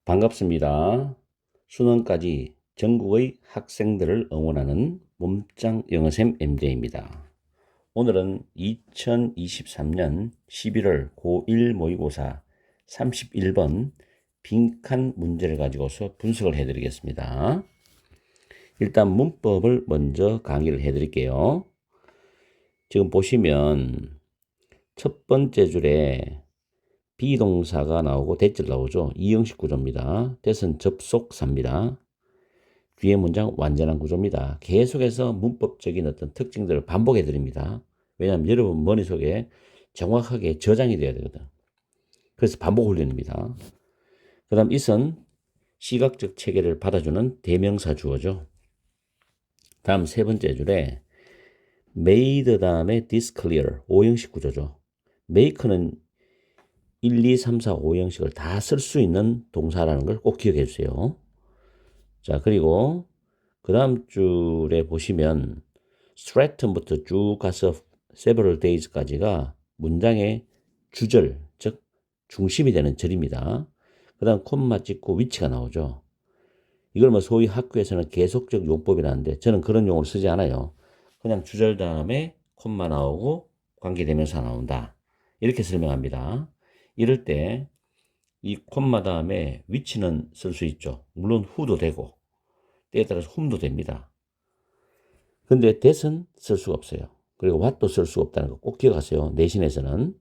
반갑습니다. 수능까지 전국의 학생들을 응원하는 몸짱 영어쌤 MJ입니다. 오늘은 2023년 11월 고1 모의고사 31번 빈칸 문제를 가지고서 분석을 해드리겠습니다. 일단 문법을 먼저 강의를 해드릴게요. 지금 보시면 첫 번째 줄에 비동사가 나오고 대절 나오죠. 이형식 구조입니다. 대선 접속사입니다. 뒤에 문장 완전한 구조입니다. 계속해서 문법적인 어떤 특징들을 반복해 드립니다. 왜냐하면 여러분 머릿속에 정확하게 저장이 돼야 되거든. 그래서 반복 훈련입니다. 그 다음 이선 시각적 체계를 받아주는 대명사 주어죠. 다음 세 번째 줄에 made 다음에 this clear 5형식 구조죠. make는 1, 2, 3, 4, 5형식을 다 쓸 수 있는 동사라는 걸 꼭 기억해 주세요. 자, 그리고 그 다음 줄에 보시면 threaten부터 쭉 가서 several days까지가 문장의 주절, 즉 중심이 되는 절입니다. 그 다음 콤마 찍고 위치가 나오죠. 이걸 뭐 소위 학교에서는 계속적 용법이라는데 저는 그런 용어를 쓰지 않아요. 그냥 주절 다음에 콤마 나오고 관계대명사 나온다. 이렇게 설명합니다. 이럴 때 이 콤마 다음에 위치는 쓸 수 있죠. 물론 who도 되고 때에 따라서 whom도 됩니다. 근데 that은 쓸 수가 없어요. 그리고 what도 쓸 수가 없다는 거 꼭 기억하세요. 내신에서는.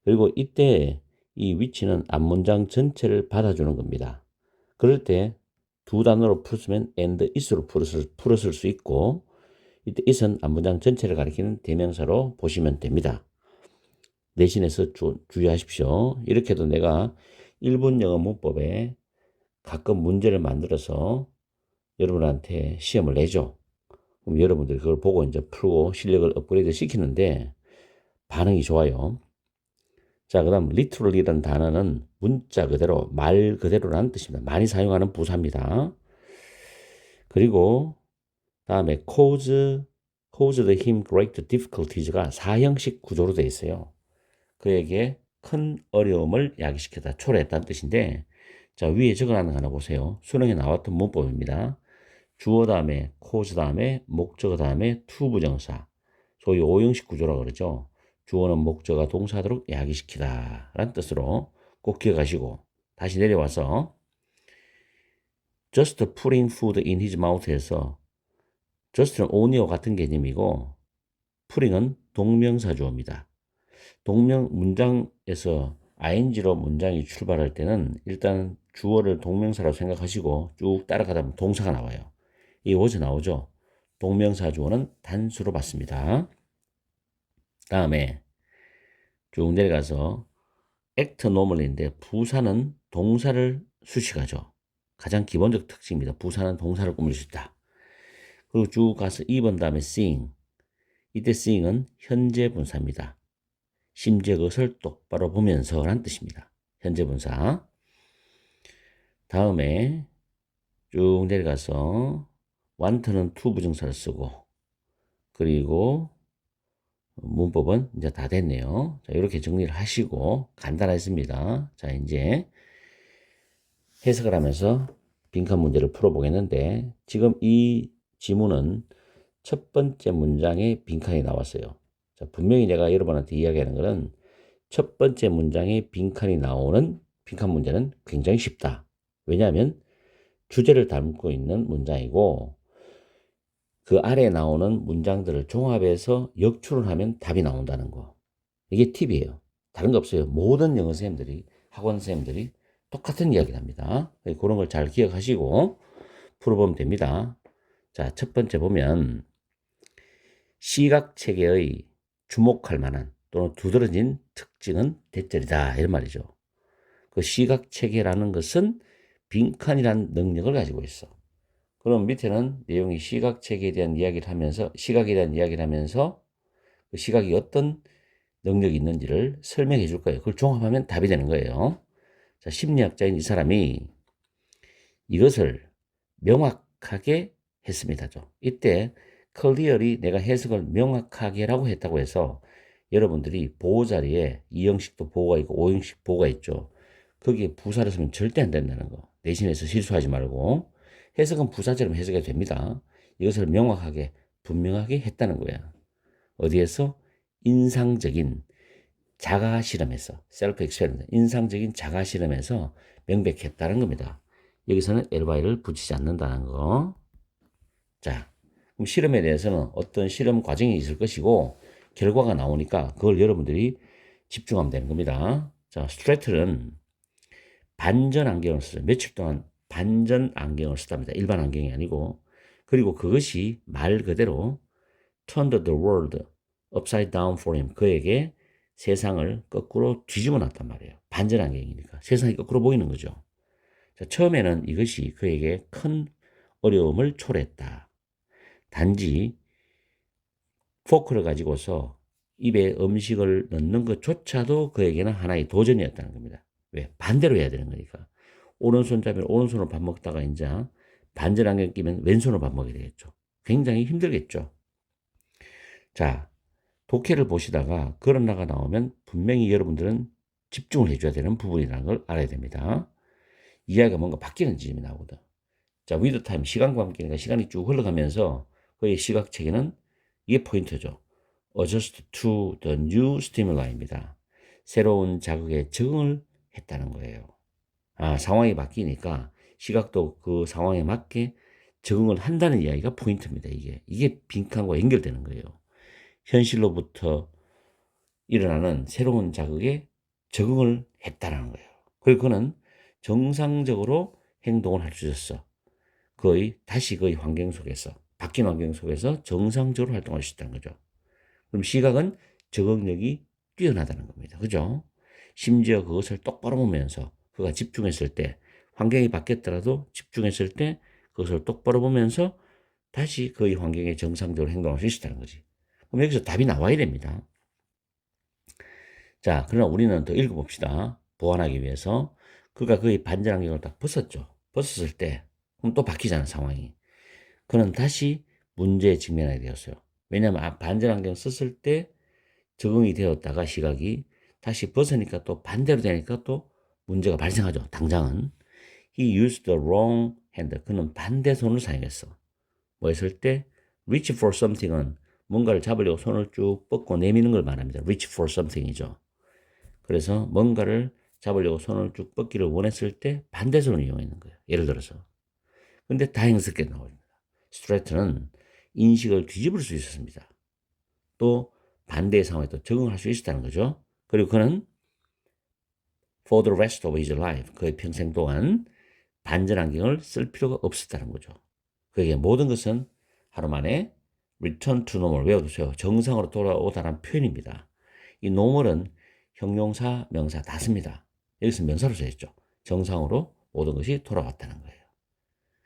그리고 이때 이 위치는 앞문장 전체를 받아주는 겁니다. 그럴 때 두 단어로 풀었으면 and is로 풀었을 수 있고 이때 is은 앞문장 전체를 가리키는 대명사로 보시면 됩니다. 내신에서 주의하십시오. 이렇게 해도 내가 일본 영어 문법에 가끔 문제를 만들어서 여러분한테 시험을 내죠. 그럼 여러분들이 그걸 보고 이제 풀고 실력을 업그레이드 시키는데 반응이 좋아요. 자, 그 다음 literally라는 단어는 문자 그대로, 말 그대로라는 뜻입니다. 많이 사용하는 부사입니다. 그리고 다음에 caused him great difficulties가 4형식 구조로 되어 있어요. 그에게 큰 어려움을 야기시켰다, 초래했다는 뜻인데, 자, 위에 적어놨는 거 하나 보세요. 수능에 나왔던 문법입니다. 주어 다음에 cause 다음에 목적어 다음에 to 부정사, 소위 5형식 구조라고 그러죠. 주어는 목적어 동사도록 야기시키다 라는 뜻으로 꼭 기억하시고 다시 내려와서 just putting food in his mouth에서 just는 only와 같은 개념이고 putting은 동명사 주어입니다. 문장에서 ing로 문장이 출발할 때는 일단 주어를 동명사라고 생각하시고 쭉 따라가다 보면 동사가 나와요. 이 was 나오죠. 동명사 주어는 단수로 받습니다. 다음에 쭉 내려가서 act normally인데 부사는 동사를 수식하죠. 가장 기본적 특징입니다. 부사는 동사를 꾸밀 수 있다. 그리고 쭉 가서 2번 다음에 seeing. 이때 seeing은 현재 분사입니다. 심지어 그것을 똑바로 보면서 라는 뜻입니다. 현재 분사. 다음에 쭉 내려가서 want는 to 부정사를 쓰고 그리고 문법은 이제 다 됐네요. 자, 이렇게 정리를 하시고 간단했습니다. 자, 이제 해석을 하면서 빈칸 문제를 풀어보겠는데 지금 이 지문은 첫 번째 문장에 빈칸이 나왔어요. 자, 분명히 내가 여러분한테 이야기하는 것은 첫 번째 문장에 빈칸이 나오는 빈칸 문제는 굉장히 쉽다. 왜냐하면 주제를 담고 있는 문장이고 그 아래에 나오는 문장들을 종합해서 역출을 하면 답이 나온다는 거. 이게 팁이에요. 다른 거 없어요. 모든 영어 선생님들이, 학원 선생님들이 똑같은 이야기를 합니다. 그런 걸 잘 기억하시고 풀어보면 됩니다. 자, 첫 번째 보면 시각체계의 주목할 만한 또는 두드러진 특징은 대절이다 이런 말이죠. 그 시각체계라는 것은 빈칸이라는 능력을 가지고 있어. 그럼 밑에는 내용이 시각체계에 대한 이야기를 하면서 시각에 대한 이야기를 하면서 그 시각이 어떤 능력이 있는지를 설명해 줄 거예요. 그걸 종합하면 답이 되는 거예요. 자, 심리학자인 이 사람이 이것을 명확하게 했습니다. 이때 clearly 내가 해석을 명확하게라고 했다고 해서 여러분들이 보호 자리에 2형식도 보호가 있고 5형식 보호가 있죠. 거기에 부사를 쓰면 절대 안 된다는 거. 내신에서 실수하지 말고 해석은 부사처럼 해석이 됩니다. 이것을 명확하게 분명하게 했다는 거야. 어디에서? 인상적인 자가 실험에서 셀프 익스페리먼트 인상적인 자가 실험에서 명백했다는 겁니다. 여기서는 ly를 붙이지 않는다는 거. 자, 그럼 실험에 대해서는 어떤 실험 과정이 있을 것이고 결과가 나오니까 그걸 여러분들이 집중하면 되는 겁니다. 자, 스트레틀은 반전 안경을 써요. 며칠 동안 반전 안경을 썼답니다. 일반 안경이 아니고. 그리고 그것이 말 그대로 turned the world upside down for him. 그에게 세상을 거꾸로 뒤집어 놨단 말이에요. 반전 안경이니까. 세상이 거꾸로 보이는 거죠. 자, 처음에는 이것이 그에게 큰 어려움을 초래했다. 단지 포크를 가지고서 입에 음식을 넣는 것조차도 그에게는 하나의 도전이었다는 겁니다. 왜? 반대로 해야 되는 거니까. 오른손잡이를 오른손으로 밥 먹다가 이제 반전 안경 끼면 왼손으로 밥 먹게 되겠죠. 굉장히 힘들겠죠. 자, 독해를 보시다가 그런 나가 나오면 분명히 여러분들은 집중을 해줘야 되는 부분이라는 걸 알아야 됩니다. 이야기가 뭔가 바뀌는 지점이 나오거든. 자, with time, 시간과 함께니까 시간이 쭉 흘러가면서 그의 시각체계는 이게 포인트죠. adjust to the new stimul이입니다. 새로운 자극에 적응을 했다는 거예요. 아, 상황이 바뀌니까 시각도 그 상황에 맞게 적응을 한다는 이야기가 포인트입니다. 이게 빈칸과 연결되는 거예요. 현실로부터 일어나는 새로운 자극에 적응을 했다는 거예요. 그리고 그는 정상적으로 행동을 할 수 있었어. 다시 그의 환경 속에서, 바뀐 환경 속에서 정상적으로 활동할 수 있다는 거죠. 그럼 시각은 적응력이 뛰어나다는 겁니다. 그죠? 심지어 그것을 똑바로 보면서 그가 집중했을 때, 환경이 바뀌었더라도 집중했을 때 그것을 똑바로 보면서 다시 그의 환경에 정상적으로 행동할 수 있다는 거지. 그럼 여기서 답이 나와야 됩니다. 자, 그러나 우리는 더 읽어봅시다. 보완하기 위해서. 그가 그의 반전 안경을 딱 벗었죠. 벗었을 때, 그럼 또 바뀌잖아, 상황이. 그는 다시 문제에 직면하게 되었어요. 왜냐하면 반전 안경 썼을 때 적응이 되었다가 시각이 다시 벗으니까 또 반대로 되니까 또 문제가 발생하죠. 당장은. He used the wrong hand. 그는 반대 손을 사용했어. 뭐 했을 때? reach for something은 뭔가를 잡으려고 손을 쭉 뻗고 내미는 걸 말합니다. reach for something이죠. 그래서 뭔가를 잡으려고 손을 쭉 뻗기를 원했을 때 반대손을 이용하는 거예요. 예를 들어서. 근데 다행스럽게 나옵니다. 스트레이트는 인식을 뒤집을 수 있었습니다. 또 반대의 상황에 또 적응할 수 있었다는 거죠. 그리고 그는 for the rest of his life, 그의 평생 동안 반전 안경을 쓸 필요가 없었다는 거죠. 그에게 모든 것은 하루 만에 return to normal, 외워두세요. 정상으로 돌아오다라는 표현입니다. 이 normal은 형용사, 명사 다 씁니다. 여기서 명사로 써있죠. 정상으로 모든 것이 돌아왔다는 거예요.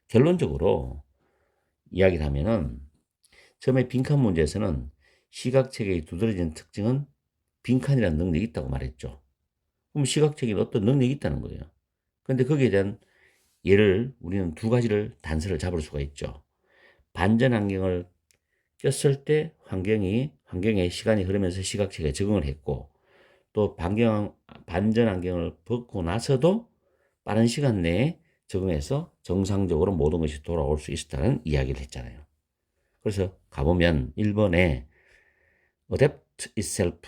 결론적으로 이야기를 하면은 처음에 빈칸 문제에서는 시각체계의 두드러진 특징은 빈칸이라는 능력이 있다고 말했죠. 그럼 시각체계는 어떤 능력이 있다는 거예요. 그런데 거기에 대한 예를 우리는 두 가지를 단서를 잡을 수가 있죠. 반전 안경을 꼈을 때 환경에 시간이 흐르면서 시각체계에 적응을 했고 또 반전 안경을 벗고 나서도 빠른 시간 내에 적응해서 정상적으로 모든 것이 돌아올 수 있었다는 이야기를 했잖아요. 그래서 가보면 1번에 adapt itself,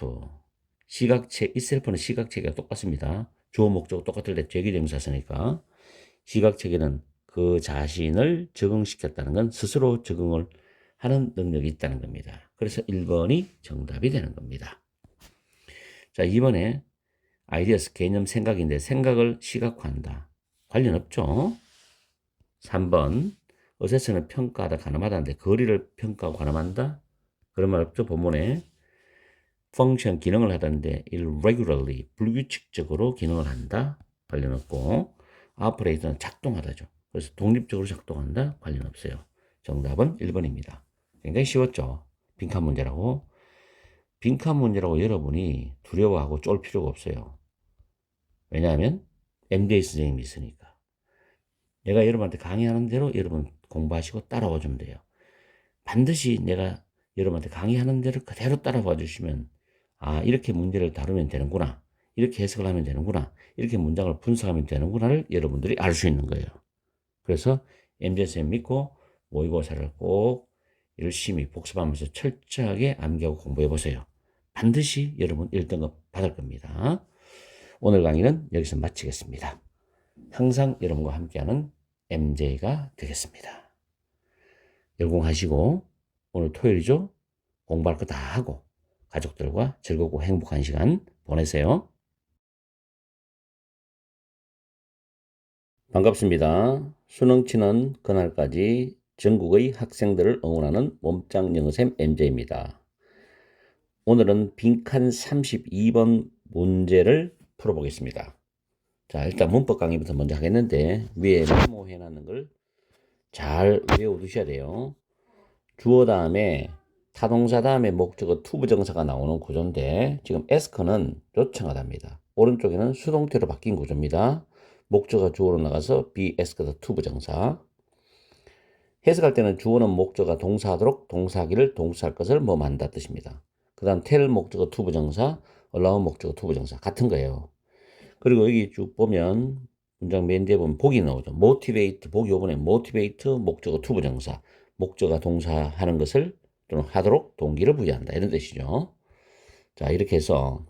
itself는 시각체계가 똑같습니다. 주어 목적 똑같을 때 죄기대명사서니까 시각체계는 그 자신을 적응시켰다는 건 스스로 적응을 하는 능력이 있다는 겁니다. 그래서 1번이 정답이 되는 겁니다. 자, 2번에 ideas, 개념, 생각인데 생각을 시각화한다. 관련 없죠? 3번 어세스는 평가하다, 가늠하다인데 거리를 평가하고 가늠한다? 그런 말 없죠? 본문에 function, 기능을 하다는데 irregularly, 불규칙적으로 기능을 한다? 관련 없고 operate는 작동하다죠. 그래서 독립적으로 작동한다? 관련 없어요. 정답은 1번입니다. 굉장히 쉬웠죠? 빈칸 문제라고. 빈칸 문제라고 여러분이 두려워하고 쫄 필요가 없어요. 왜냐하면 MJ 선생님이 있으니까. 내가 여러분한테 강의하는 대로 여러분 공부하시고 따라와 주면 돼요. 반드시 내가 여러분한테 강의하는 대로 그대로 따라와 주시면 아, 이렇게 문제를 다루면 되는구나. 이렇게 해석을 하면 되는구나. 이렇게 문장을 분석하면 되는구나를 여러분들이 알 수 있는 거예요. 그래서 MJ쌤 믿고 모의고사를 꼭 열심히 복습하면서 철저하게 암기하고 공부해 보세요. 반드시 여러분 1등급 받을 겁니다. 오늘 강의는 여기서 마치겠습니다. 항상 여러분과 함께하는 MJ가 되겠습니다. 열공하시고 오늘 토요일이죠? 공부할 거 다 하고 가족들과 즐겁고 행복한 시간 보내세요. 반갑습니다. 수능 치는 그날까지 전국의 학생들을 응원하는 몸짱 영어쌤 MJ입니다. 오늘은 빈칸 32번 문제를 풀어보겠습니다. 자, 일단 문법 강의부터 먼저 하겠는데 위에 메모해 놨는 걸 잘 외워두셔야 돼요. 주어 다음에 타동사 다음에 목적어 투부정사가 나오는 구조인데 지금 asker는 요청하답니다. 오른쪽에는 수동태로 바뀐 구조입니다. 목적어 주어로 나가서 be asked 투부정사. 해석할 때는 주어는 목적어가 동사하도록 동사하기를 동사할 것을 뭐 만다 뜻입니다. 그 다음 tell 목적어 투부정사, allow 목적어 투부정사 같은 거예요. 그리고 여기 쭉 보면 문장 맨 뒤에 보면 복이 나오죠. motivate, 복이 5번에 motivate 목적어 투부정사, 목적어가 동사하는 것을 또는 하도록 동기를 부여한다 이런 뜻이죠. 자, 이렇게 해서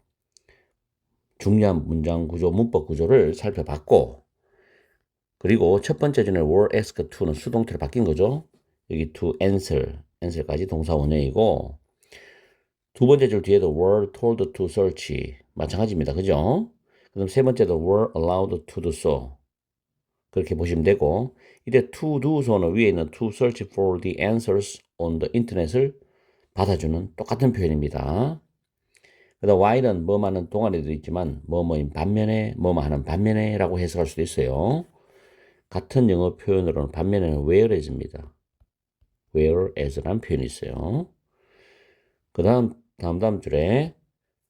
중요한 문장 구조, 문법 구조를 살펴봤고, 그리고 첫 번째 전에 were asked to는 수동태로 바뀐 거죠. 여기 to answer까지 동사 원형이고, 두 번째 줄 뒤에도 were told to search 마찬가지입니다. 그죠? 그럼 세 번째도 were allowed to do so 그렇게 보시면 되고, 이때 to do so는 위에 있는 to search for the answers on the internet을 받아주는 똑같은 표현입니다. 그 다음 while은 뭐하는 동안에도 있지만 뭐뭐인 반면에 뭐뭐 하는 반면에 라고 해석할 수도 있어요. 같은 영어 표현으로는 반면에는 whereas입니다. whereas라는 표현이 있어요. 그 다음 줄에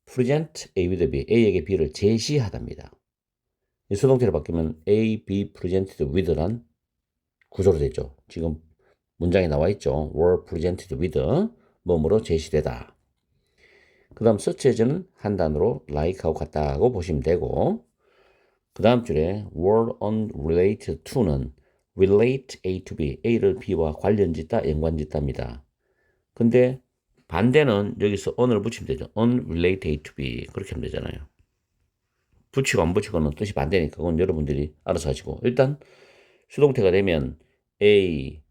present A with B, A에게 B를 제시하답니다. 이 수동태로 바뀌면 A, B presented with란 구조로 되죠. 지금 문장에 나와 있죠. were presented with 뭐뭐로 제시되다. 그 다음 search as는 한 단어로 like하고 같다고 보시면 되고, 그 다음 줄에 were unrelated to는 relate A to B, A를 B와 관련짓다, 연관짓다입니다. 근데 반대는 여기서 on을 붙이면 되죠. unrelated A to B 그렇게 하면 되잖아요. 붙이고 안 붙이고는 뜻이 반대니까 그건 여러분들이 알아서 하시고, 일단 수동태가 되면 A,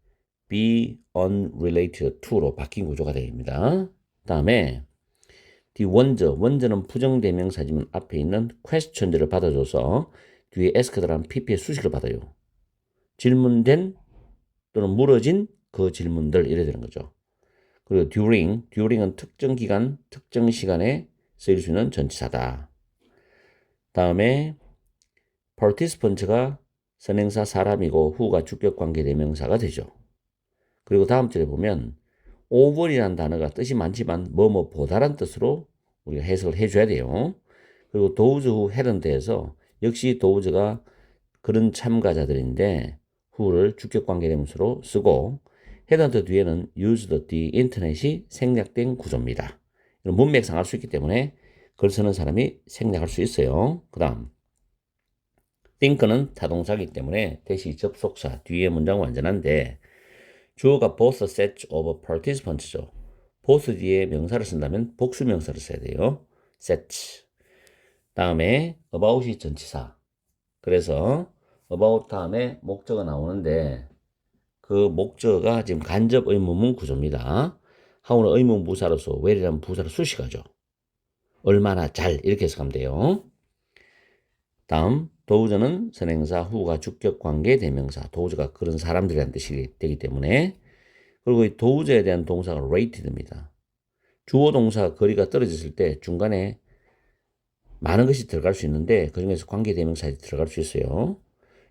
B unrelated to로 바뀐 구조가 됩니다. 다음에 the 원저는 부정대명사지만 앞에 있는 question들을 받아줘서 뒤에 asked라는 pp의 수식을 받아요. 질문된 또는 물어진 그 질문들 이래 되는 거죠. 그리고 during은 특정 기간, 특정 시간에 쓰일 수 있는 전치사다. 다음에 participant가 선행사 사람이고 who가 주격관계 대명사가 되죠. 그리고 다음 줄에 보면 over이라는 단어가 뜻이 많지만 뭐뭐보다란 뜻으로 우리가 해석을 해줘야 돼요. 그리고 those who hadn't에서 역시 those가 그런 참가자들인데 who를 주격관계 대명사로 쓰고 hadn't 뒤에는 used the internet이 생략된 구조입니다. 이런 문맥상 알 수 있기 때문에 글 쓰는 사람이 생략할 수 있어요. 그 다음 think는 타동사이기 때문에 대시 접속사 뒤에 문장 완전한데 주어가 both sets of participants죠. both 뒤에 명사를 쓴다면 복수 명사를 써야 돼요. sets. 다음에 about이 전치사. 그래서 about 다음에 목적어가 나오는데 그 목적어가 지금 간접 의문문 구조입니다. 하우는 의문 부사로서 where이라는 부사로 수식하죠. 얼마나 잘 이렇게 해석하면 돼요. 다음 도우저는 선행사 후가 주격관계 대명사 도우저가 그런 사람들이라는 뜻이 되기 때문에, 그리고 이 도우저에 대한 동사가 rated입니다. 주어 동사 거리가 떨어졌을 때 중간에 많은 것이 들어갈 수 있는데 그 중에서 관계 대명사에 들어갈 수 있어요.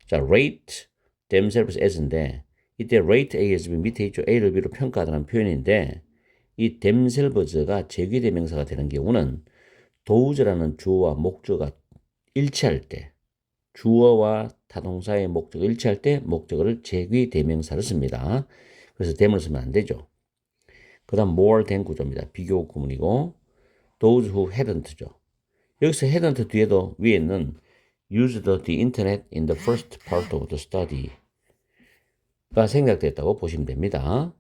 자, rate themselves as인데 이때 rate A as B 밑에 있죠. A를 B로 평가하다는 표현인데 이 themselves가 제귀 대명사가 되는 경우는 도우저라는 주어와 목적어가 일치할 때, 주어와 타동사의 목적어 일치할 때 목적어를 제귀 대명사를 씁니다. 그래서 them을 쓰면 안 되죠. 그 다음 more than 구조입니다. 비교 구문이고 those who hadn't죠. 여기서 헤드헌터 뒤에도 위에 있는 use the internet in the first part of the study가 생략됐다고 보시면 됩니다.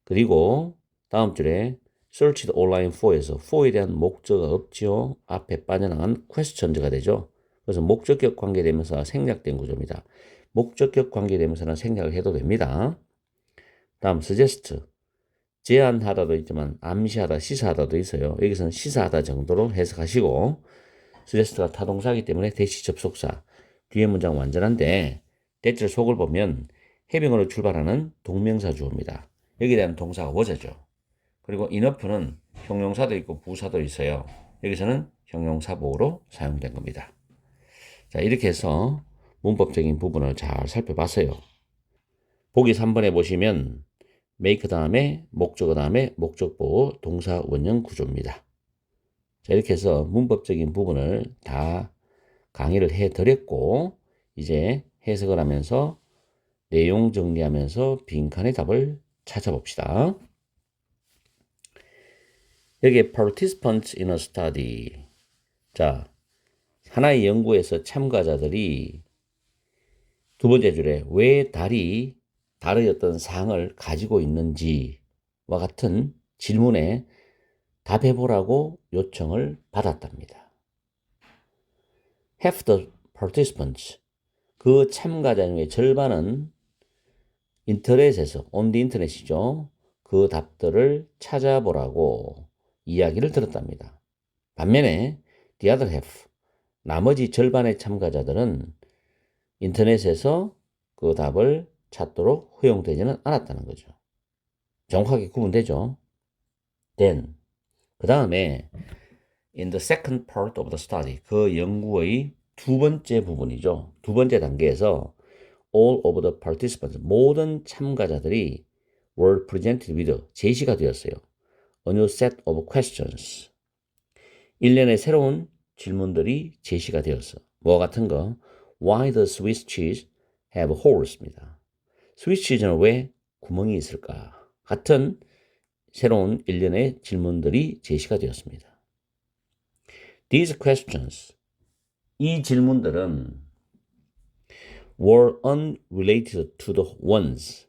그리고 다음 줄에 searched online for에서 for에 대한 목적어가 없지요. 앞에 빠져나간 questions가 되죠. 그래서 목적격 관계대명사가 생략된 구조입니다. 목적격 관계대명사는 생략을 해도 됩니다. 다음 suggest 제안하다도 있지만 암시하다, 시사하다도 있어요. 여기서는 시사하다 정도로 해석하시고 suggest가 타동사이기 때문에 대시 접속사 뒤에 문장 완전한데 대절 속을 보면 해병으로 출발하는 동명사 주어입니다. 여기에 대한 동사가 was죠. 그리고 enough는 형용사도 있고 부사도 있어요. 여기서는 형용사보호로 사용된 겁니다. 자, 이렇게 해서 문법적인 부분을 잘 살펴봤어요. 보기 3번에 보시면 make 다음에 목적어 다음에 목적보호 동사 원형 구조입니다. 자, 이렇게 해서 문법적인 부분을 다 강의를 해드렸고 이제 해석을 하면서 내용 정리하면서 빈칸의 답을 찾아봅시다. 여기에 participants in a study. 자, 하나의 연구에서 참가자들이 두 번째 줄에 왜 달이 달의 어떤 상을 가지고 있는지와 같은 질문에 답해보라고 요청을 받았답니다. Half the participants, 그 참가자 중에 절반은 인터넷에서, on the internet이죠. 그 답들을 찾아보라고 이야기를 들었답니다. 반면에 the other half, 나머지 절반의 참가자들은 인터넷에서 그 답을 찾도록 허용되지는 않았다는 거죠. 정확하게 구분되죠. Then, 그 다음에 in the second part of the study, 그 연구의 두 번째 부분이죠. 두 번째 단계에서 all of the participants, 모든 참가자들이 were presented with, 제시가 되었어요. A new set of questions. 일련의 새로운 질문들이 제시가 되었어. 뭐와 같은 거? Why the Swiss cheese have holes입니다. 스위스 치즈는 왜 구멍이 있을까? 같은 새로운 일련의 질문들이 제시가 되었습니다. These questions, 이 질문들은 were unrelated to the ones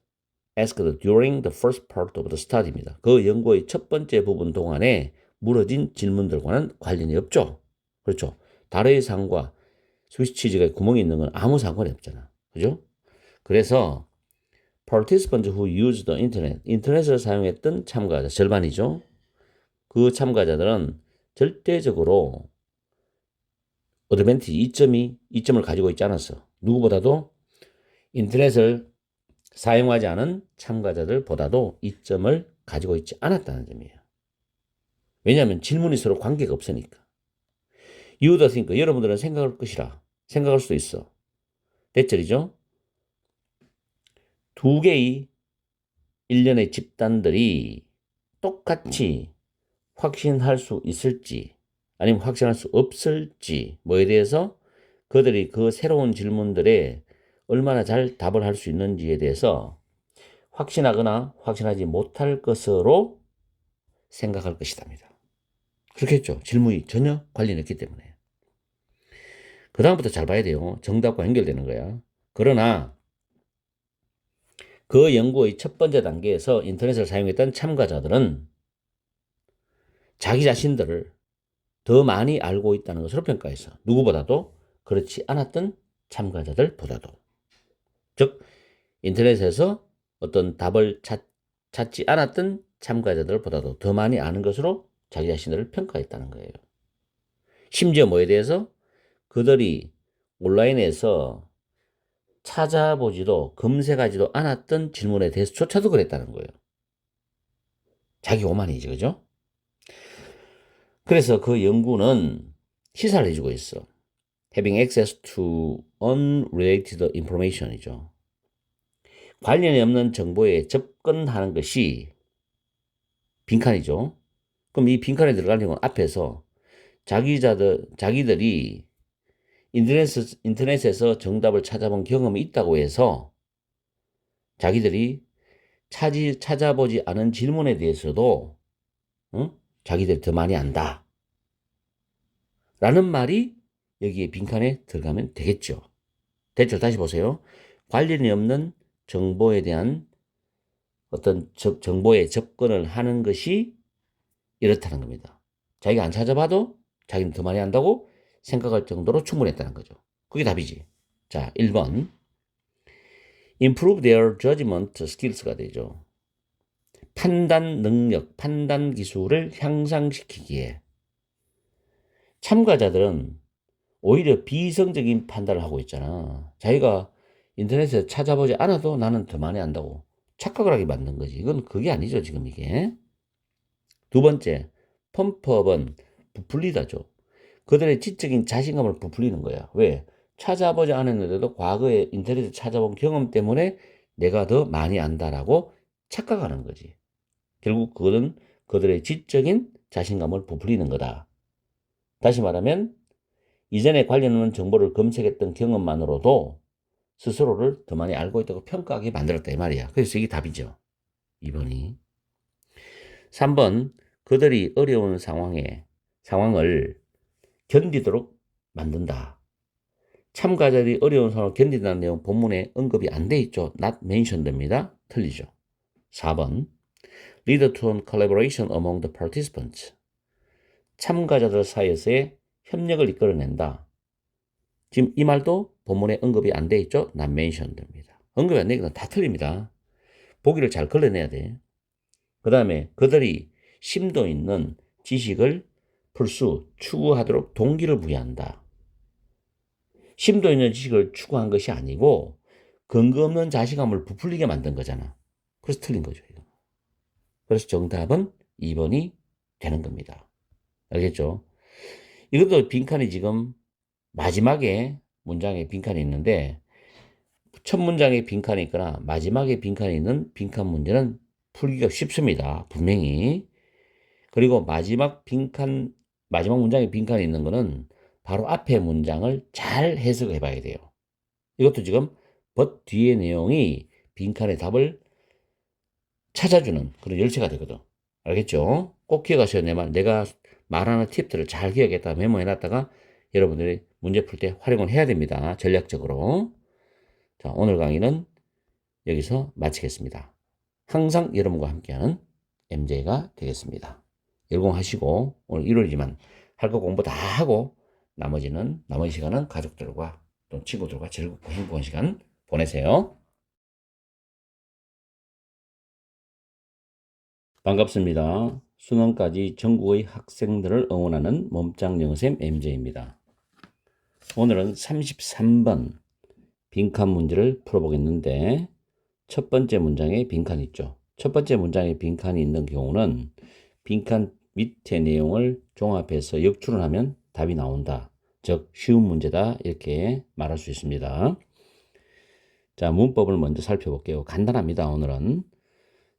asked during the first part of the study입니다. 그 연구의 첫 번째 부분 동안에 물어진 질문들과는 관련이 없죠. 그렇죠. 달의 상과 스위스 치즈가 구멍이 있는 건 아무 상관이 없잖아. 그죠? 그래서 participants who used the internet, 인터넷을 사용했던 참가자, 절반이죠. 그 참가자들은 절대적으로 어드밴티지, 이점을 가지고 있지 않았어. 누구보다도 인터넷을 사용하지 않은 참가자들보다도 이점을 가지고 있지 않았다는 점이에요. 왜냐하면 질문이 서로 관계가 없으니까. You would think, 여러분들은 생각할 것이라. 생각할 수도 있어. 대절이죠. 두 개의 일련의 집단들이 똑같이 확신할 수 있을지 아니면 확신할 수 없을지 뭐에 대해서 그들이 그 새로운 질문들에 얼마나 잘 답을 할 수 있는지에 대해서 확신하거나 확신하지 못할 것으로 생각할 것이답니다. 그렇겠죠. 질문이 전혀 관련이 없기 때문에. 그 다음부터 잘 봐야 돼요. 정답과 연결되는 거야. 그러나 그 연구의 첫 번째 단계에서 인터넷을 사용했던 참가자들은 자기 자신들을 더 많이 알고 있다는 것으로 평가했어. 누구보다도 그렇지 않았던 참가자들보다도. 즉 인터넷에서 어떤 답을 찾지 않았던 참가자들보다도 더 많이 아는 것으로 자기 자신들을 평가했다는 거예요. 심지어 뭐에 대해서? 그들이 온라인에서 찾아보지도 검색하지도 않았던 질문에 대해서조차도 그랬다는 거예요. 자기 오만이지, 그죠? 그래서 그 연구는 시사를 해주고 있어. Having access to unrelated information이죠. 관련이 없는 정보에 접근하는 것이 빈칸이죠. 그럼 이 빈칸에 들어가려면 앞에서 자기들이 인터넷에서 정답을 찾아본 경험이 있다고 해서 자기들이 찾아보지 않은 질문에 대해서도 자기들이 더 많이 안다. 라는 말이 여기에 빈칸에 들어가면 되겠죠. 됐죠? 다시 보세요. 관련이 없는 정보에 대한 어떤 정보에 접근을 하는 것이 이렇다는 겁니다. 자기가 안 찾아봐도 자기는 더 많이 안다고 생각할 정도로 충분했다는 거죠. 그게 답이지. 자, 1번. improve their judgment skills가 되죠. 판단 능력, 판단 기술을 향상시키기에 참가자들은 오히려 비이성적인 판단을 하고 있잖아. 자기가 인터넷에 찾아보지 않아도 나는 더 많이 안다고 착각을 하게 만든 거지. 이건 그게 아니죠, 지금 이게. 두 번째, 펌프업은 부풀리다죠. 그들의 지적인 자신감을 부풀리는 거야. 왜? 찾아보지 않았는데도 과거에 인터넷에 찾아본 경험 때문에 내가 더 많이 안다라고 착각하는 거지. 결국 그것은 그들의 지적인 자신감을 부풀리는 거다. 다시 말하면 이전에 관련 없는 정보를 검색했던 경험만으로도 스스로를 더 많이 알고 있다고 평가하게 만들었다 이 말이야. 그래서 이게 답이죠. 2번이. 3번. 그들이 어려운 상황을 견디도록 만든다. 참가자들이 어려운 상황을 견딘다는 내용 본문에 언급이 안 돼 있죠. Not mentioned 됩니다. 틀리죠. 4번. Lead to collaboration among the participants. 참가자들 사이에서의 협력을 이끌어낸다. 지금 이 말도 본문에 언급이 안 돼 있죠. Not mentioned 됩니다. 언급이 안 되니까 다 틀립니다. 보기를 잘 걸러내야 돼. 그 다음에 그들이 심도 있는 지식을 추구하도록 동기를 부여한다. 심도 있는 지식을 추구한 것이 아니고 근거 없는 자신감을 부풀리게 만든 거잖아. 그래서 틀린 거죠. 이거. 그래서 정답은 2번이 되는 겁니다. 알겠죠? 이것도 빈칸이 지금 마지막에 문장에 빈칸이 있는데 첫 문장에 빈칸이 있거나 마지막에 빈칸이 있는 빈칸 문제는 풀기가 쉽습니다. 분명히. 그리고 마지막 문장에 빈칸이 있는 거는 바로 앞에 문장을 잘 해석해 봐야 돼요. 이것도 지금 but 뒤의 내용이 빈칸의 답을 찾아주는 그런 열쇠가 되거든. 알겠죠? 꼭 기억하세요. 내가 말하는 팁들을 잘 기억했다 메모해 놨다가 여러분들이 문제 풀 때 활용을 해야 됩니다. 전략적으로. 자, 오늘 강의는 여기서 마치겠습니다. 항상 여러분과 함께하는 MJ가 되겠습니다. 열공하시고 오늘 일요일이지만 할 거 공부 다 하고 나머지 시간은 가족들과 또 친구들과 즐겁고 행복한 시간 보내세요. 반갑습니다. 수능까지 전국의 학생들을 응원하는 몸짱 영어쌤 MJ입니다. 오늘은 33번 빈칸 문제를 풀어보겠는데 첫 번째 문장에 빈칸이 있죠. 첫 번째 문장에 빈칸이 있는 경우는 빈칸 밑에 내용을 종합해서 역출을 하면 답이 나온다. 즉 쉬운 문제다 이렇게 말할 수 있습니다. 자, 문법을 먼저 살펴볼게요. 간단합니다. 오늘은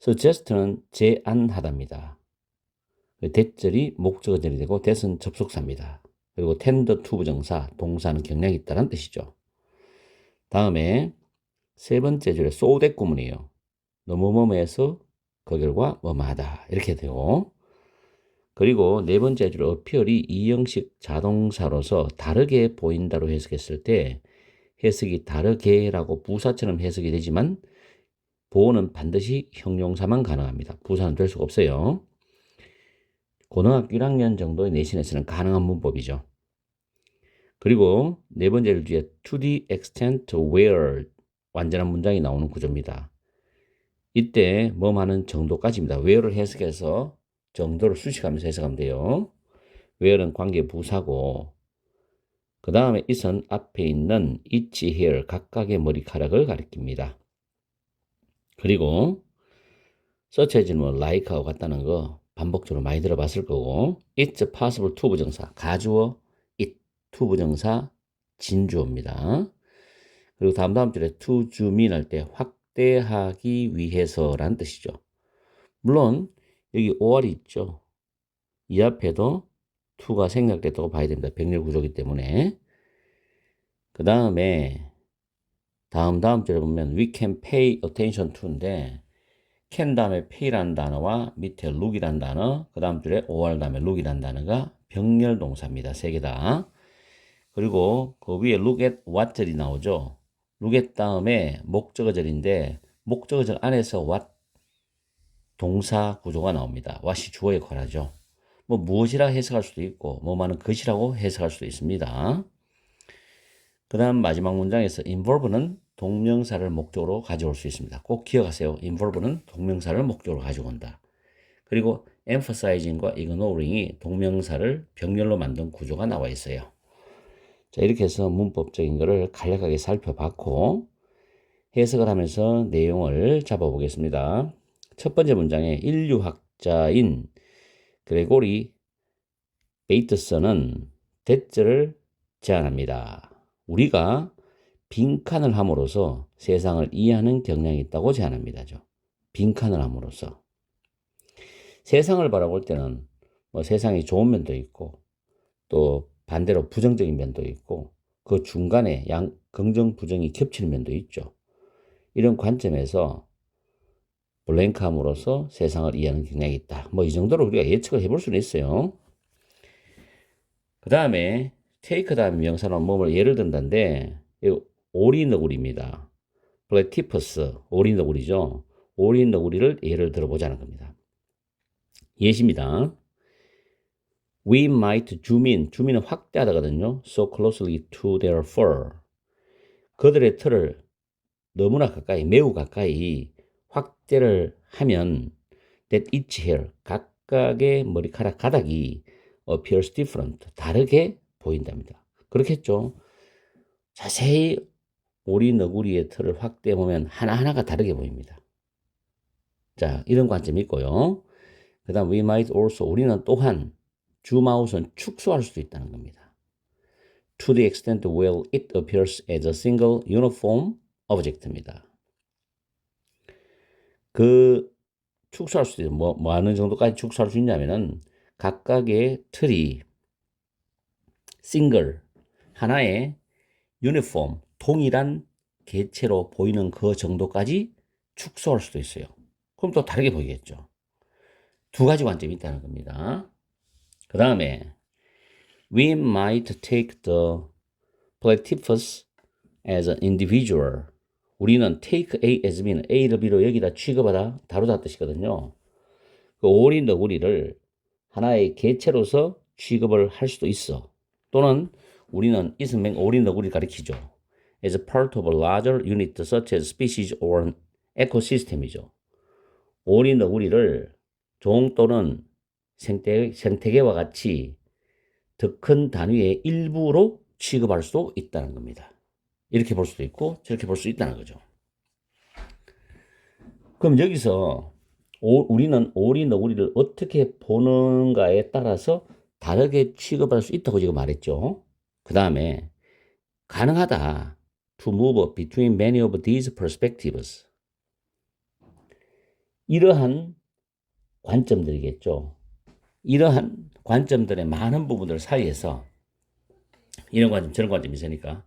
suggest는 제안하다입니다. 대절이 목적어절이 되고 that은 접속사입니다. 그리고 tend to 부정사, 동사는 경향이 있다는 뜻이죠. 다음에 세 번째 줄에 so that 구문이에요. 뭐뭐뭐에서 그 결과 뭐뭐하다 이렇게 되고 그리고 네 번째 줄 appear이 이형식 자동사로서 다르게 보인다로 해석했을 때 해석이 다르게라고 부사처럼 해석이 되지만 보어는 반드시 형용사만 가능합니다. 부사는 될 수가 없어요. 고등학교 1학년 정도의 내신에서는 가능한 문법이죠. 그리고 네 번째 줄 뒤에 to the extent where 완전한 문장이 나오는 구조입니다. 이때 뭐하는 정도까지입니다. where를 해석해서 정도를 수식하면서 해석하면 돼요. where는 관계 부사고 그 다음에 it은 앞에 있는 each hair 각각의 머리카락을 가리킵니다. 그리고 such as는 뭐 like하고 같다는 거 반복적으로 많이 들어봤을 거고 it's possible to 부정사 가주어 it to 부정사 진주어입니다. 그리고 다음 줄에 to zoom 할 때 확대하기 위해서란 뜻이죠. 물론 여기 or이 있죠. 이 앞에도 to가 생략됐다고 봐야 됩니다. 병렬 구조이기 때문에. 그 다음에 다음 줄에 보면 we can pay attention to인데 can 다음에 pay라는 단어와 밑에 look이라는 단어 그 다음 줄에 or 다음에 look이라는 단어가 병렬 동사입니다. 세 개 다. 그리고 그 위에 look at what절이 나오죠. look at 다음에 목적어절인데 목적어절 안에서 what 동사 구조가 나옵니다. what이 주어 역할을 하죠. 뭐 무엇이라 해석할 수도 있고 뭐만은 것이라고 해석할 수도 있습니다. 그 다음 마지막 문장에서 involve는 동명사를 목적으로 가져올 수 있습니다. 꼭 기억하세요. involve는 동명사를 목적으로 가지고 온다. 그리고 emphasizing과 ignoring이 동명사를 병렬로 만든 구조가 나와 있어요. 자, 이렇게 해서 문법적인 것을 간략하게 살펴봤고 해석을 하면서 내용을 잡아보겠습니다. 첫 번째 문장에 인류학자인 그레고리 베이트슨은 대절을 제안합니다. 우리가 빈칸을 함으로써 세상을 이해하는 경향이 있다고 제안합니다. 빈칸을 함으로써 세상을 바라볼 때는 뭐 세상이 좋은 면도 있고 또 반대로 부정적인 면도 있고 그 중간에 긍정 부정이 겹치는 면도 있죠. 이런 관점에서 블랭크함으로써 세상을 이해하는 경향이 있다. 뭐 이 정도로 우리가 예측을 해볼 수는 있어요. 그 다음에 take 다음에 명사는 뭐를 예를 든다는데 오리너구리입니다. 플래티퍼스 오리너구리죠. 오리너구리를 예를 들어보자는 겁니다. 예시입니다. We might zoom in. zoom인은 확대하다거든요. So closely to their fur. 그들의 털을 너무나 가까이, 매우 가까이 확대를 하면 that each hair, 각각의 머리카락 가닥이 appears different, 다르게 보인답니다. 그렇겠죠. 자세히 오리 너구리의 털을 확대해보면 하나하나가 다르게 보입니다. 자, 이런 관점이 있고요. 그 다음 we might also, 우리는 또한 zoom out은 축소할 수도 있다는 겁니다. To the extent where it appears as a single uniform object입니다. 그 축소할 수 있는 뭐 어느 정도까지 축소할 수 있냐면은 각각의 틀이 싱글 하나의 유니폼 동일한 개체로 보이는 그 정도까지 축소할 수도 있어요. 그럼 또 다르게 보이겠죠. 두 가지 관점이 있다는 겁니다. 그 다음에 we might take the platypus as an individual. 우리는 take A as B는 A를 B로 여기다 취급하다 다루다 뜻이거든요. 그 오리 너구리를 하나의 개체로서 취급을 할 수도 있어. 또는 우리는 이승맹 오리 너구리를 가리키죠. as part of a larger unit such as species or an ecosystem이죠. 오리 너구리를 종 또는 생태계와 같이 더 큰 단위의 일부로 취급할 수도 있다는 겁니다. 이렇게 볼 수도 있고 저렇게 볼 수 있다는 거죠. 그럼 여기서 우리는 오리 너구리를 어떻게 보는가에 따라서 다르게 취급할 수 있다고 지금 말했죠. 그 다음에 가능하다. To move between many of these perspectives. 이러한 관점들이겠죠. 이러한 관점들의 많은 부분들 사이에서 이런 관점 저런 관점이 있으니까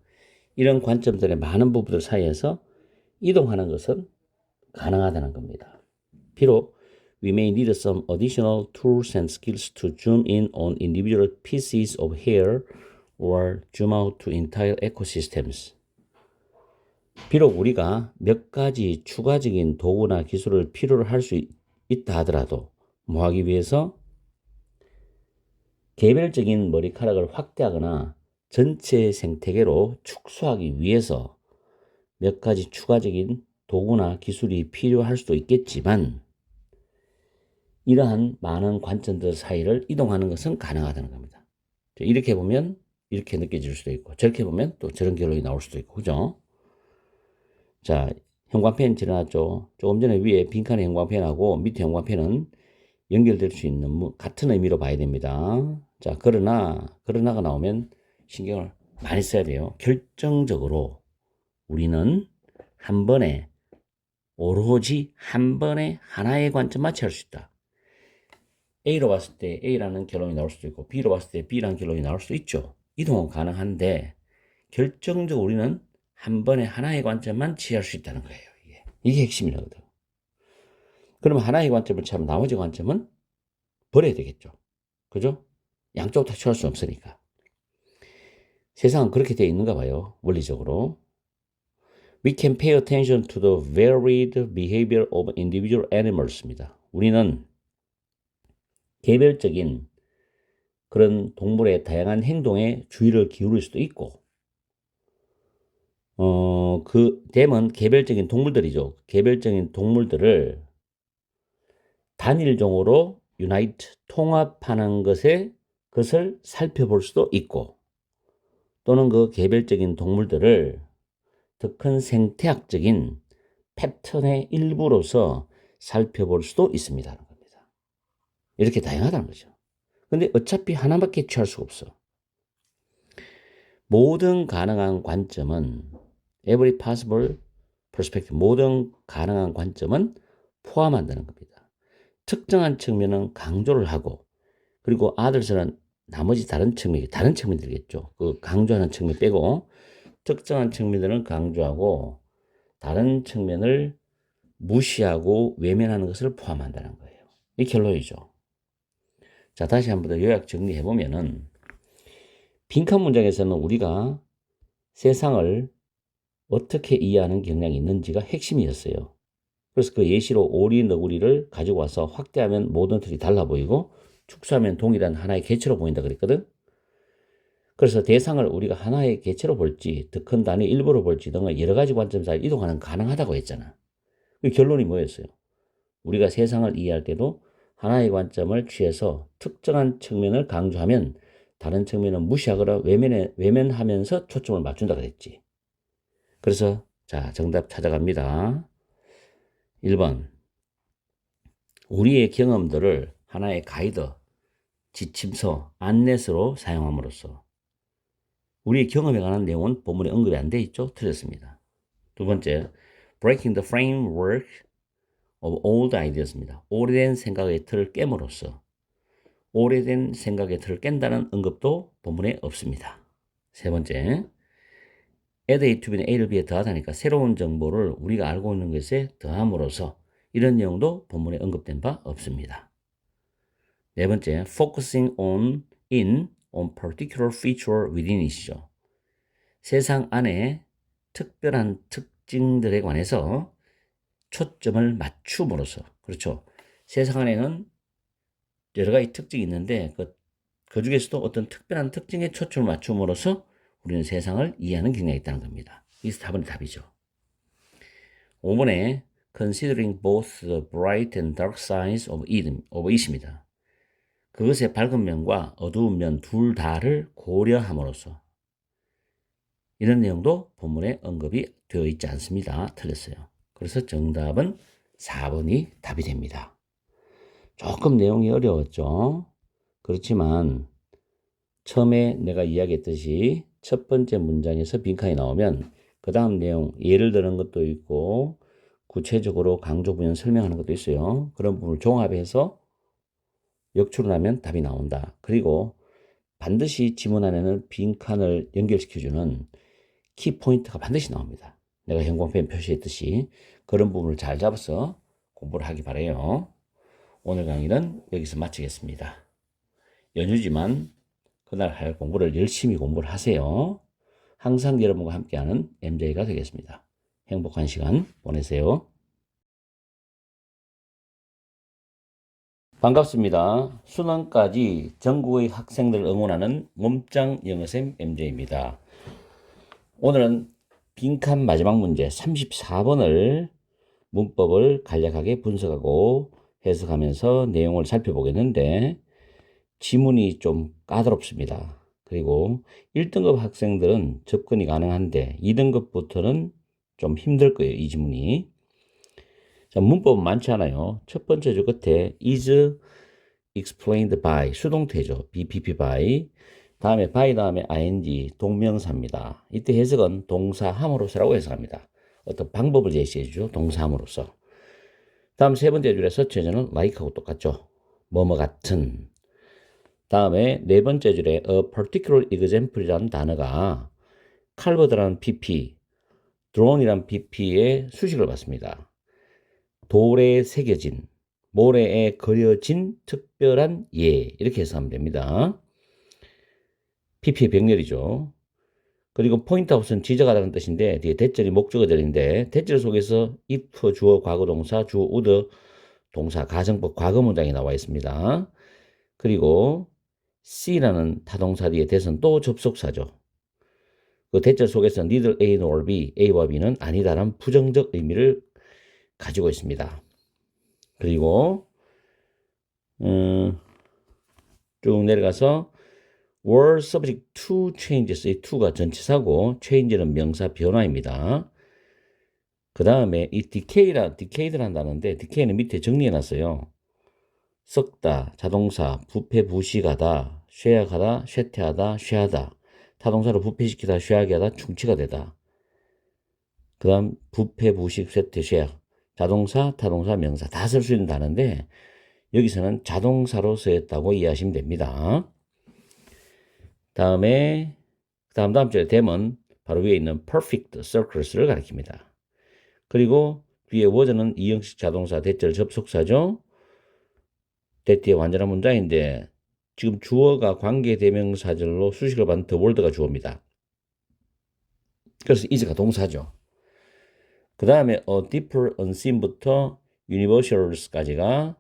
이런 관점들의 많은 부분들 사이에서 이동하는 것은 가능하다는 겁니다. 비록 we may need some additional tools and skills to zoom in on individual pieces of hair or zoom out to entire ecosystems. 비록 우리가 몇 가지 추가적인 도구나 기술을 필요로 할 수 있다 하더라도 뭐 하기 위해서 개별적인 머리카락을 확대하거나 전체 생태계로 축소하기 위해서 몇 가지 추가적인 도구나 기술이 필요할 수도 있겠지만 이러한 많은 관점들 사이를 이동하는 것은 가능하다는 겁니다. 이렇게 보면 이렇게 느껴질 수도 있고 저렇게 보면 또 저런 결론이 나올 수도 있고 그죠? 자, 형광펜 지나갔죠. 조금 전에 위에 빈칸의 형광펜하고 밑에 형광펜은 연결될 수 있는 같은 의미로 봐야 됩니다. 자, 그러나가 나오면 신경을 많이 써야 돼요. 결정적으로 우리는 한 번에 오로지 한 번에 하나의 관점만 취할 수 있다. A로 봤을 때 A라는 결론이 나올 수도 있고 B로 봤을 때 B라는 결론이 나올 수도 있죠. 이동은 가능한데 결정적으로 우리는 한 번에 하나의 관점만 취할 수 있다는 거예요. 이게 핵심이거든. 그러면 하나의 관점을 취하면 나머지 관점은 버려야 되겠죠. 그죠? 양쪽 다 취할 수 없으니까. 세상은 그렇게 되어 있는가 봐요. 원리적으로. We can pay attention to the varied behavior of individual animals입니다. 우리는 개별적인 그런 동물의 다양한 행동에 주의를 기울일 수도 있고, 댐은 개별적인 동물들이죠. 개별적인 동물들을 단일종으로 통합하는 것을 살펴볼 수도 있고, 또는 그 개별적인 동물들을 더 큰 생태학적인 패턴의 일부로서 살펴볼 수도 있습니다. 이렇게 다양하다는 거죠. 근데 어차피 하나밖에 취할 수가 없어. 모든 가능한 관점은 every possible perspective, 모든 가능한 관점은 포함한다는 겁니다. 특정한 측면은 강조를 하고, 그리고 others는 나머지 다른 측면들이겠죠. 그 강조하는 측면 빼고 특정한 측면들은 강조하고 다른 측면을 무시하고 외면하는 것을 포함한다는 거예요. 이 결론이죠. 자, 다시 한번 더 요약 정리해 보면은, 빈칸 문장에서는 우리가 세상을 어떻게 이해하는 경향이 있는지가 핵심이었어요. 그래서 그 예시로 오리, 너구리를 가지고 와서 확대하면 모든 틀이 달라 보이고 축소하면 동일한 하나의 개체로 보인다 그랬거든. 그래서 대상을 우리가 하나의 개체로 볼지 더 큰 단위 일부로 볼지 등의 여러 가지 관점에서 이동하는 가능하다고 했잖아. 그 결론이 뭐였어요? 우리가 세상을 이해할 때도 하나의 관점을 취해서 특정한 측면을 강조하면 다른 측면은 무시하거나 외면하면서 초점을 맞춘다 그랬지. 그래서 자, 정답 찾아갑니다. 1번. 우리의 경험들을 하나의 가이드, 지침서, 안내서로 사용함으로써 우리의 경험에 관한 내용은 본문에 언급이 안 돼 있죠? 틀렸습니다. 두 번째, breaking the framework of old ideas입니다. 오래된 생각의 틀을 깨므로써 오래된 생각의 틀을 깬다는 언급도 본문에 없습니다. 세 번째, add A to B는 A를 B에 더하다니까 새로운 정보를 우리가 알고 있는 것에 더함으로써 이런 내용도 본문에 언급된 바 없습니다. 네 번째, focusing on particular feature within it이죠. 세상 안에 특별한 특징들에 관해서 초점을 맞춤으로써, 그렇죠. 세상 안에는 여러 가지 특징이 있는데 그 중에서도 어떤 특별한 특징에 초점을 맞춤으로써 우리는 세상을 이해하는 경향이 있다는 겁니다. 이게 4번의 답이죠. 5번에 considering both the bright and dark sides of it입니다. 그것의 밝은 면과 어두운 면 둘 다를 고려함으로써 이런 내용도 본문에 언급이 되어 있지 않습니다. 틀렸어요. 그래서 정답은 4번이 답이 됩니다. 조금 내용이 어려웠죠. 그렇지만 처음에 내가 이야기했듯이 첫 번째 문장에서 빈칸이 나오면 그 다음 내용 예를 드는 것도 있고 구체적으로 강조 부연 설명하는 것도 있어요. 그런 부분을 종합해서 역출을 하면 답이 나온다. 그리고 반드시 지문 안에는 빈칸을 연결시켜주는 키포인트가 반드시 나옵니다. 내가 형광펜 표시했듯이 그런 부분을 잘 잡아서 공부를 하기 바라요. 오늘 강의는 여기서 마치겠습니다. 연휴지만 그날 할 공부를 열심히 공부를 하세요. 항상 여러분과 함께하는 MJ가 되겠습니다. 행복한 시간 보내세요. 반갑습니다. 수능까지 전국의 학생들을 응원하는 몸짱 영어쌤 MJ입니다. 오늘은 빈칸 마지막 문제 34번을 문법을 간략하게 분석하고 해석하면서 내용을 살펴보겠는데 지문이 좀 까다롭습니다. 그리고 1등급 학생들은 접근이 가능한데 2등급부터는 좀 힘들 거예요. 이 지문이. 자, 문법은 많지 않아요. 첫 번째 줄 끝에 is explained by 수동태죠. BPP by. 다음에 by 다음에 ing 동명사입니다. 이때 해석은 동사함으로써라고 해석합니다. 어떤 방법을 제시해 주죠. 동사함으로써. 다음 세 번째 줄의 서체제는 like하고 똑같죠. 뭐뭐 같은. 다음에 네 번째 줄에 a particular example이라는 단어가 칼버드라는 PP, drone이라는 PP의 수식을 받습니다. 돌에 새겨진, 모래에 그려진 특별한 예, 이렇게 해석하면 됩니다. PP의 병렬이죠. 그리고 포인트아웃은 지적하다는 뜻인데 뒤에 대절이 목적어절인데 대절 속에서 if 주어 과거 동사 주어 would 동사 가정법 과거 문장이 나와 있습니다. 그리고 C라는 타동사 뒤에 대선 또 접속사죠. 그 대절 속에서 neither A nor B, A와 B는 아니다라는 부정적 의미를 가지고 있습니다. 그리고 쭉 내려가서 were subject to changes, 이 to가 전치사고 change는 명사 변화입니다. 그 다음에 이 decade란 단어인데 decay는 밑에 정리해놨어요. 썩다, 자동사, 부패, 부식하다, 쇠약하다, 쇠퇴하다, 쇠하다. 타동사로 부패시키다, 쇠하게 하다, 충치가 되다. 그 다음 부패, 부식, 쇠퇴, 쇠약. 자동사, 타동사, 명사 다 쓸 수 있는 단어인데 여기서는 자동사로 쓰였다고 이해하시면 됩니다. 다음 줄에 them은 바로 위에 있는 perfect circles를 가리킵니다. 그리고 뒤에 was는 이형식 자동사 대절 접속사죠. 대티의 완전한 문장인데 지금 주어가 관계대명사절로 수식을 받은 the world가 주어입니다. 그래서 is가 동사죠. 그 다음에 a deeper unseen부터 universals까지가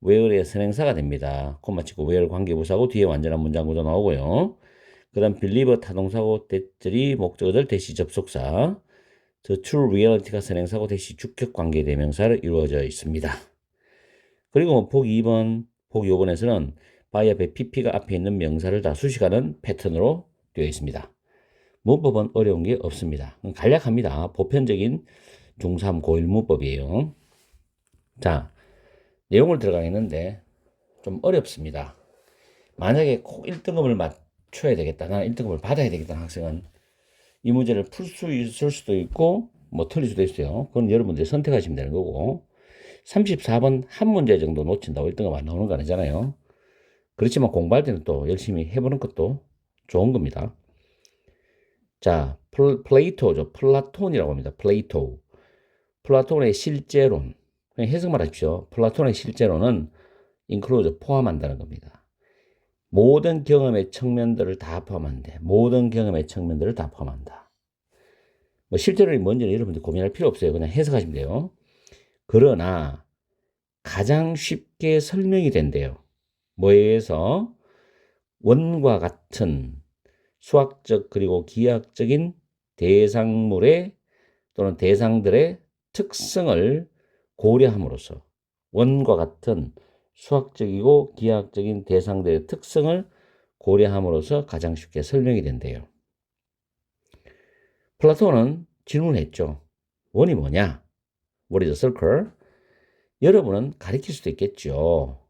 where의 선행사가 됩니다. 콤마 치고 where 관계부사고 뒤에 완전한 문장 구조 나오고요. 그 다음 believer 타동사고 대절이 목적어절 대시 접속사 the true reality가 선행사고 대시 주격 관계대명사로 이루어져 있습니다. 그리고 보기 2번, 보기 5번에서는 by 앞에 pp가 앞에 있는 명사를 다 수식하는 패턴으로 되어 있습니다. 문법은 어려운 게 없습니다. 간략합니다. 보편적인 중3 고1 문법이에요. 자, 내용을 들어가겠는데 좀 어렵습니다. 만약에 꼭 1등급을 맞춰야 되겠다, 나는 1등급을 받아야 되겠다는 학생은 이 문제를 풀 수 있을 수도 있고 뭐 틀릴 수도 있어요. 그건 여러분들이 선택하시면 되는 거고 34번 한 문제 정도 놓친다고 1등급 안 나오는 거 아니잖아요. 그렇지만 공부할 때는 또 열심히 해보는 것도 좋은 겁니다. 자, 플레이토죠. 플라톤이라고 합니다. 플레이토. 플라톤의 실제론. 그냥 해석만 하십시오. 플라톤의 실제론은 include, 포함한다는 겁니다. 모든 경험의 측면들을 다 포함한대. 모든 경험의 측면들을 다 포함한다. 뭐 실제론이 뭔지는 여러분들 고민할 필요 없어요. 그냥 해석하시면 돼요. 그러나 가장 쉽게 설명이 된대요. 뭐에 의해서? 원과 같은 수학적 그리고 기하학적인 대상물의 또는 대상들의 특성을 고려함으로써 원과 같은 수학적이고 기하학적인 대상들의 특성을 고려함으로써 가장 쉽게 설명이 된대요. 플라톤은 질문했죠. 원이 뭐냐? What is a circle? 여러분은 가리킬 수도 있겠죠.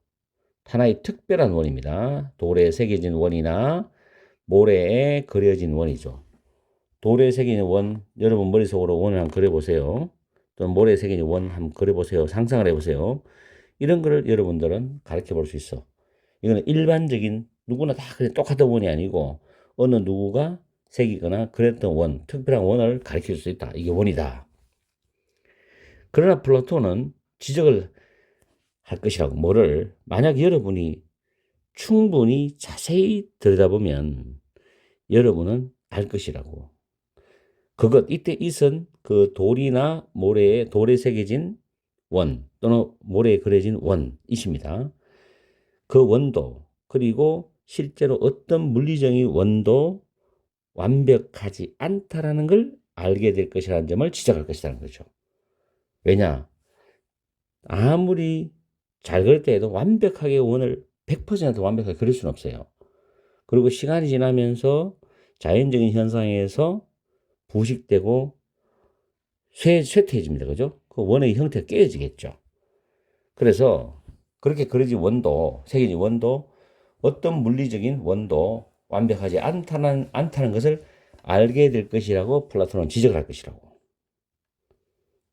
하나의 특별한 원입니다. 돌에 새겨진 원이나 모래에 그려진 원이죠. 돌에 새겨진 원, 여러분 머릿속으로 원을 한번 그려보세요. 또는 모래에 새겨진 원 한번 그려보세요. 상상을 해보세요. 이런 거를 여러분들은 가르쳐 볼 수 있어. 이거는 일반적인 누구나 다 그래 똑같은 원이 아니고 어느 누구가 새기거나 그랬던 원, 특별한 원을 가르칠 수 있다. 이게 원이다. 그러나 플라톤은 지적을 할 것이라고 뭐를 만약 여러분이 충분히 자세히 들여다보면 여러분은 알 것이라고. 이때 it은 그 돌이나 돌에 새겨진 원 또는 모래에 그려진 원이십니다. 그 원도 그리고 실제로 어떤 물리적인 원도 완벽하지 않다라는 걸 알게 될 것이라는 점을 지적할 것이라는 거죠. 왜냐? 아무리 잘 그릴 때 해도 완벽하게 원을 100% 완벽하게 그릴 수는 없어요. 그리고 시간이 지나면서 자연적인 현상에서 부식되고 쇠퇴해집니다. 그죠? 그 원의 형태가 깨어지겠죠. 그래서 그렇게 그려진 원도, 새겨진 원도 어떤 물리적인 원도 완벽하지 않다는 것을 알게 될 것이라고 플라톤은 지적을 할 것이라고.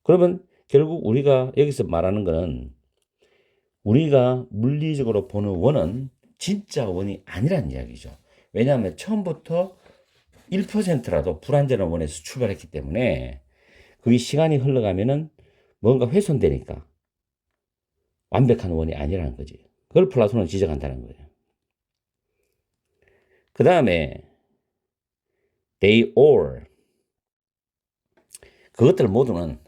그러면 결국 우리가 여기서 말하는 것은 우리가 물리적으로 보는 원은 진짜 원이 아니란 이야기죠. 왜냐하면 처음부터 1%라도 불완전한 원에서 출발했기 때문에 그게 시간이 흘러가면은 뭔가 훼손되니까 완벽한 원이 아니라는 거지. 그걸 플라톤은 지적한다는 거예요. 그 다음에 they all. 그것들 모두는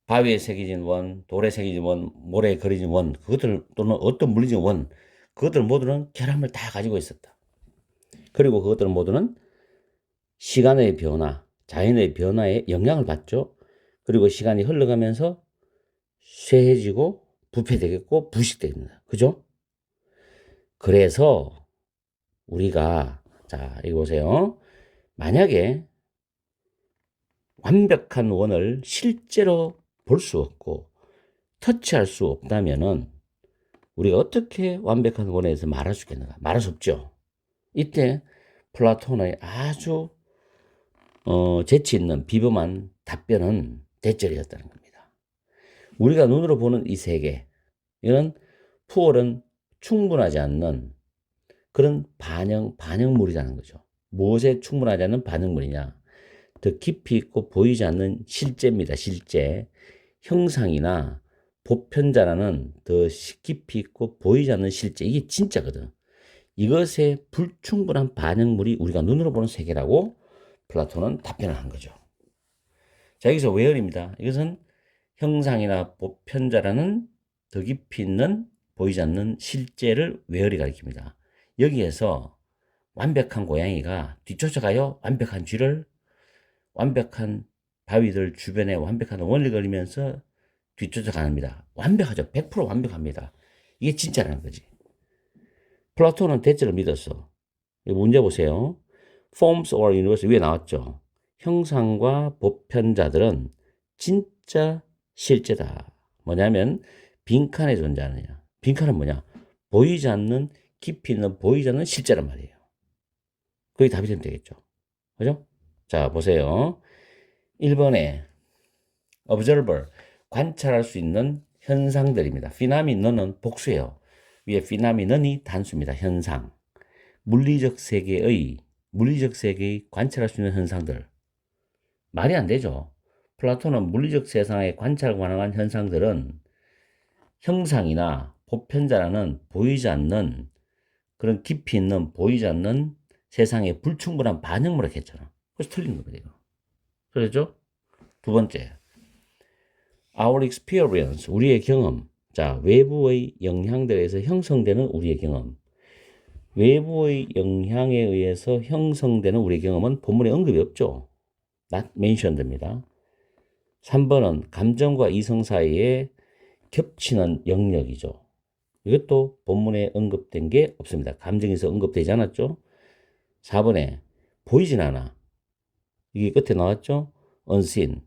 바위에 새겨진 원, 돌에 새겨진 원, 모래에 그려진 원, 그것들 또는 어떤 물리적인 원, 그것들 모두는 결함을 다 가지고 있었다. 그리고 그것들 모두는 시간의 변화, 자연의 변화에 영향을 받죠. 그리고 시간이 흘러가면서 쇠해지고 부패되겠고 부식됩니다. 그죠? 그래서 우리가 자, 이거 보세요. 만약에 완벽한 원을 실제로 볼 수 없고 터치할 수 없다면은 우리가 어떻게 완벽한 원에 대해서 말할 수 있겠는가? 말할 수 없죠. 이때 플라톤의 아주 재치 있는 비범한 답변은 대절이었다는 겁니다. 우리가 눈으로 보는 이 세계, 이건 푸얼은 충분하지 않는 그런 반영물이라는 거죠. 무엇에 충분하지 않는 반영물이냐? 더 깊이 있고 보이지 않는 실제입니다. 실제. 형상이나 보편자라는 더 깊이 있고 보이지 않는 실제. 이게 진짜거든. 이것의 불충분한 반영물이 우리가 눈으로 보는 세계라고 플라톤은 답변을 한 거죠. 자, 여기서 외열입니다. 이것은 형상이나 보편자라는 더 깊이 있는 보이지 않는 실제를 외열이 가리킵니다. 여기에서 완벽한 고양이가 뒤쫓아가요. 완벽한 쥐를 완벽한 바위들 주변에 완벽한 원을 그리면서 뒤쫓아갑니다. 완벽하죠. 100% 완벽합니다. 이게 진짜라는 거지. 플라톤은 대체를 믿었어. 문제 보세요. Forms or universe 위에 나왔죠. 형상과 보편자들은 진짜 실제다. 뭐냐면 빈칸에 존재하느냐. 빈칸은 뭐냐? 보이지 않는 깊이 있는 보이지 않는 실제란 말이에요. 그게 답이 되면 되겠죠. 그죠? 자, 보세요. 1번에 observer, 관찰할 수 있는 현상들입니다. 피나미넌은 복수예요. 위에 피나미넌이 단수입니다. 현상. 물리적 세계의 관찰할 수 있는 현상들. 말이 안 되죠. 플라톤은 물리적 세상에 관찰 가능한 현상들은 형상이나 보편자라는 보이지 않는 그런 깊이 있는 보이지 않는 세상의 불충분한 반영물이라고 했잖아. 그래서 틀린 겁니다. 이거. 그렇죠? 두 번째, our experience, 우리의 경험. 자, 외부의 영향들에서 형성되는 우리의 경험. 외부의 영향에 의해서 형성되는 우리의 경험은 본문에 언급이 없죠. not mentioned입니다. 3번은 감정과 이성 사이에 겹치는 영역이죠. 이것도 본문에 언급된 게 없습니다. 감정에서 언급되지 않았죠. 4번에 보이진 않아. 이게 끝에 나왔죠. unseen.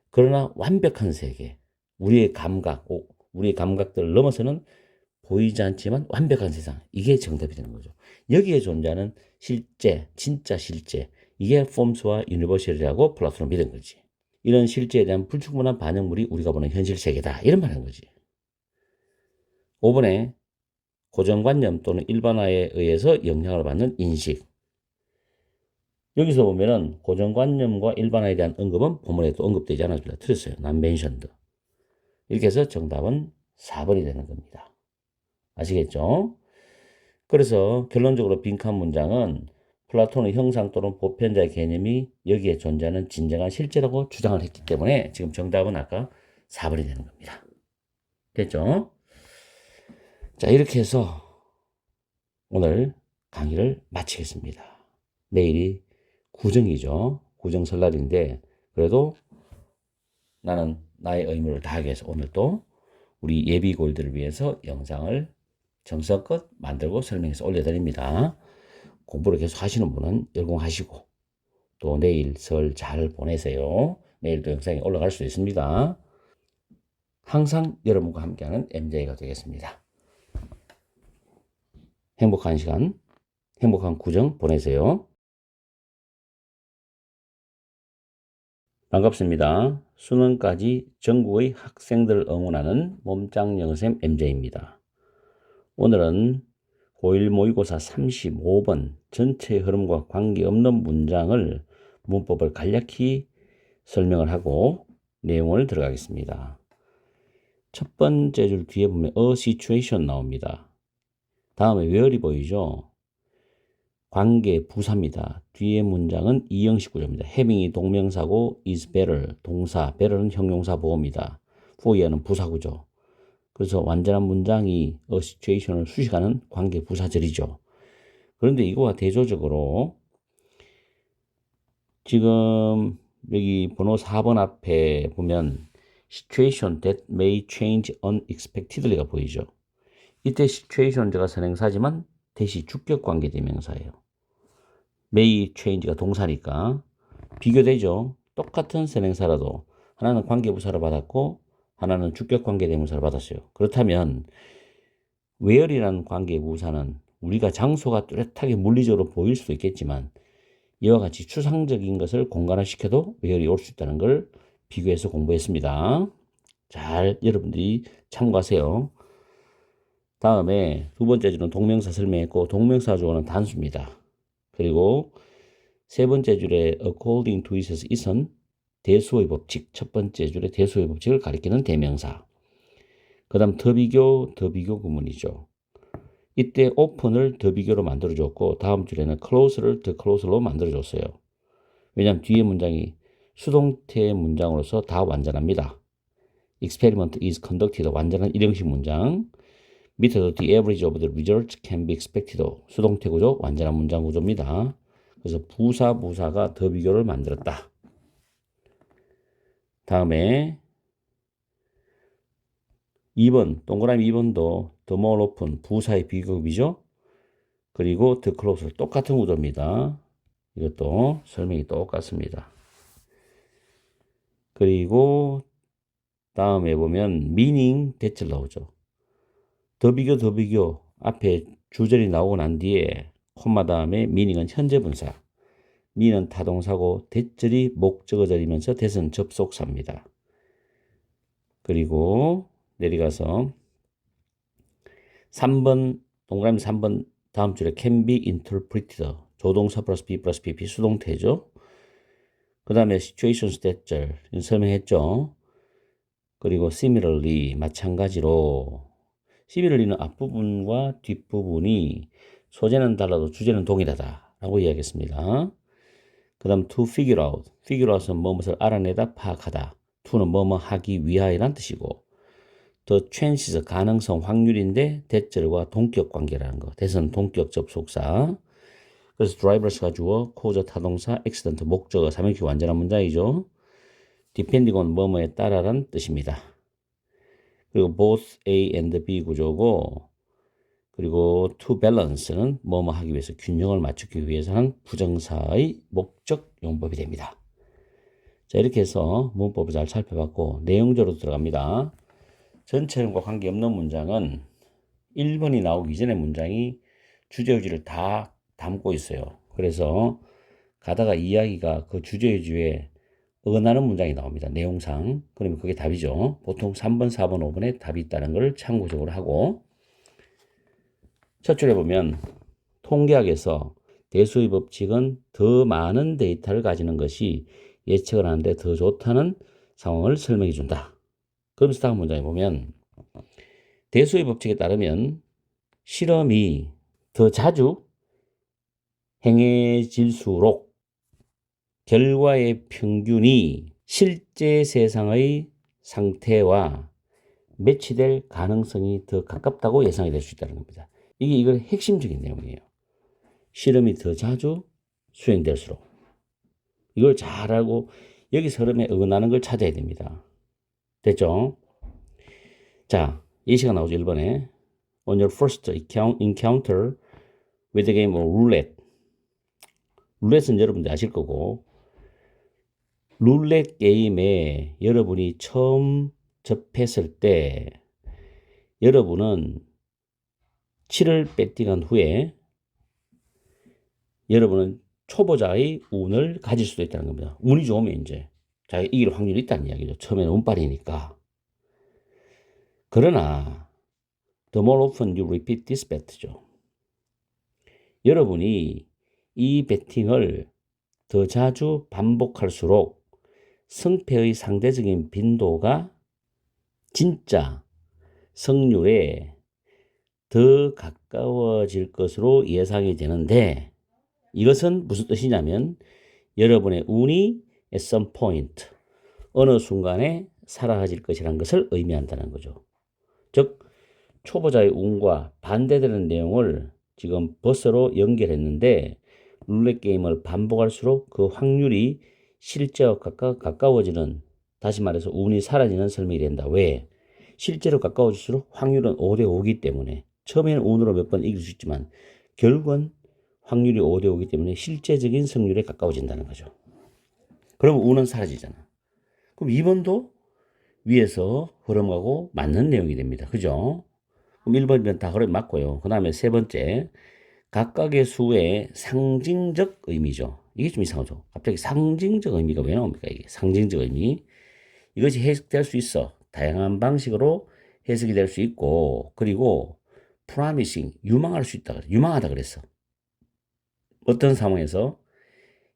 그러나 완벽한 세계. 우리의 감각들을 넘어서는 보이지 않지만 완벽한 세상. 이게 정답이 되는 거죠. 여기에 존재하는 실제, 진짜 실제. 이게 폼스와 유니버셜이라고 플라톤은 믿은 거지. 이런 실제에 대한 불충분한 반영물이 우리가 보는 현실 세계다. 이런 말 하는 거지. 5번에 고정관념 또는 일반화에 의해서 영향을 받는 인식. 여기서 보면은 고정관념과 일반화에 대한 언급은 본문에도 언급되지 않았습니다. 틀렸어요. not mentioned. 이렇게 해서 정답은 4번이 되는 겁니다. 아시겠죠? 그래서 결론적으로 빈칸 문장은 플라톤의 형상 또는 보편자의 개념이 여기에 존재하는 진정한 실제라고 주장을 했기 때문에 지금 정답은 아까 4번이 되는 겁니다. 됐죠? 자, 이렇게 해서 오늘 강의를 마치겠습니다. 내일이 구정이죠. 구정 설날인데 그래도 나는 나의 의무를 다하기 위해서 오늘 또 우리 예비 골드를 위해서 영상을 정성껏 만들고 설명해서 올려드립니다. 공부를 계속 하시는 분은 열공하시고 또 내일 설 잘 보내세요. 내일도 영상이 올라갈 수 있습니다. 항상 여러분과 함께하는 MJ가 되겠습니다. 행복한 시간, 행복한 구정 보내세요. 반갑습니다. 수능까지 전국의 학생들을 응원하는 몸짱 영어쌤 MJ입니다. 오늘은 고1 모의고사 35번 전체 흐름과 관계없는 문장을 문법을 간략히 설명을 하고 내용을 들어가겠습니다. 첫 번째 줄 뒤에 보면 a situation 나옵니다. 다음에 where이 보이죠? 관계 부사입니다. 뒤에 문장은 이형식 구조입니다. having이 동명사고 is better 동사, better는 형용사 보호입니다. for는 부사 구조. 그래서 완전한 문장이 a situation을 수식하는 관계 부사절이죠. 그런데 이거와 대조적으로 지금 여기 번호 4번 앞에 보면 situation that may change unexpectedly가 보이죠. 이때 situation제가 선행사지만 대시 주격관계 대명사예요. may change가 동사니까 비교되죠. 똑같은 선행사라도 하나는 관계부사를 받았고 하나는 주격관계 대명사를 받았어요. 그렇다면 where이라는 관계부사는 우리가 장소가 뚜렷하게 물리적으로 보일 수도 있겠지만 이와 같이 추상적인 것을 공간화시켜도 where이 올 수 있다는 걸 비교해서 공부했습니다. 잘 여러분들이 참고하세요. 다음에 두 번째 줄은 동명사 설명했고 동명사 주어는 단수입니다. 그리고 세 번째 줄에 according to it에서 it은 대수의 법칙, 첫 번째 줄에 대수의 법칙을 가리키는 대명사. 그 다음 더 비교 구문이죠. 이때 open을 더 비교로 만들어줬고 다음 줄에는 close를 더 close로 만들어줬어요. 왜냐하면 뒤에 문장이 수동태 문장으로서 다 완전합니다. experiment is conducted 완전한 일형식 문장. 밑에도 the average of the results can be expected 수동태 구조 완전한 문장 구조입니다. 그래서 부사가 더 비교를 만들었다. 다음에 2번 동그라미 2번도 the more open 부사의 비교급이죠. 그리고 the close 똑같은 구조입니다. 이것도 설명이 똑같습니다. 그리고 다음에 보면 meaning 대절 나오죠. 더 비교 앞에 주절이 나오고 난 뒤에 콤마 다음에 meaning은 현재 분사, me는 타동사고 대절이 목적어절이면서 대은 접속사입니다. 그리고 내려가서 3번 동그라미 3번 다음 줄에 can be interpreted 조동사 플러스 be 플러스 pp 수동태죠. 그 다음에 situations 대절 설명했죠. 그리고 similarly 마찬가지로 similarly는 앞부분과 뒷부분이 소재는 달라도 주제는 동일하다 라고 이야기했습니다. 그 다음 to figure out은 뭐뭇을 알아내다 파악하다. to는 뭐뭐 하기 위하여란 뜻이고 the chances 가능성 확률인데 대절과 동격 관계라는 거. 대선 동격 접속사. 그래서 drivers가 주어, cause 타동사, accident 목적어, 삼형식 완전한 문장이죠. depending on 뭐뭐에 따라란 뜻입니다. 그리고 both A and B 구조고 그리고 to balance는 뭐뭐 하기 위해서 균형을 맞추기 위해서는 부정사의 목적 용법이 됩니다. 자 이렇게 해서 문법을 잘 살펴봤고 내용적으로 들어갑니다. 전체론과 관계없는 문장은 1번이 나오기 전에 문장이 주제의지를 다 담고 있어요. 그래서 가다가 이야기가 그 주제의지에 어긋나는 문장이 나옵니다. 내용상. 그러면 그게 답이죠. 보통 3번, 4번, 5번에 답이 있다는 걸 참고적으로 하고 첫 줄에 보면 통계학에서 대수의 법칙은 더 많은 데이터를 가지는 것이 예측을 하는데 더 좋다는 상황을 설명해 준다. 그러면서 다음 문장에 보면 대수의 법칙에 따르면 실험이 더 자주 행해질수록 결과의 평균이 실제 세상의 상태와 매치될 가능성이 더 가깝다고 예상이 될 수 있다는 겁니다. 이걸 핵심적인 내용이에요. 실험이 더 자주 수행될수록. 이걸 잘 알고 여기서 흐름에 어긋나는 걸 찾아야 됩니다. 됐죠? 자, 예시가 나오죠. 1번에 On your first encounter with the game of roulette. 룰렛은 여러분들 아실 거고 룰렛 게임에 여러분이 처음 접했을 때 여러분은 7을 배팅한 후에 여러분은 초보자의 운을 가질 수도 있다는 겁니다. 운이 좋으면 이제 자기가 이길 확률이 있다는 이야기죠. 처음에는 운빨이니까. 그러나 the more often you repeat this bet죠. 여러분이 이 배팅을 더 자주 반복할수록 승패의 상대적인 빈도가 진짜 승률에 더 가까워질 것으로 예상이 되는데 이것은 무슨 뜻이냐면 여러분의 운이 at some point, 어느 순간에 사라질 것이라는 것을 의미한다는 거죠. 즉 초보자의 운과 반대되는 내용을 지금 버스로 연결했는데 룰렛 게임을 반복할수록 그 확률이 실제와 가까워지는, 다시 말해서 운이 사라지는 설명이 된다. 왜? 실제로 가까워질수록 확률은 5대 5이기 때문에 처음에는 운으로 몇 번 이길 수 있지만 결국은 확률이 5대 5이기 때문에 실제적인 승률에 가까워진다는 거죠. 그럼 운은 사라지잖아. 그럼 2번도 위에서 흐름하고 맞는 내용이 됩니다. 그죠? 그럼 1번이면 다 흐름 맞고요. 그 다음에 세 번째, 각각의 수의 상징적 의미죠. 이게 좀 이상하죠. 갑자기 상징적 의미가 왜 나옵니까? 이게 상징적 의미. 이것이 해석될 수 있어. 다양한 방식으로 해석이 될 수 있고, 그리고 promising, 유망할 수 있다. 유망하다 그랬어. 어떤 상황에서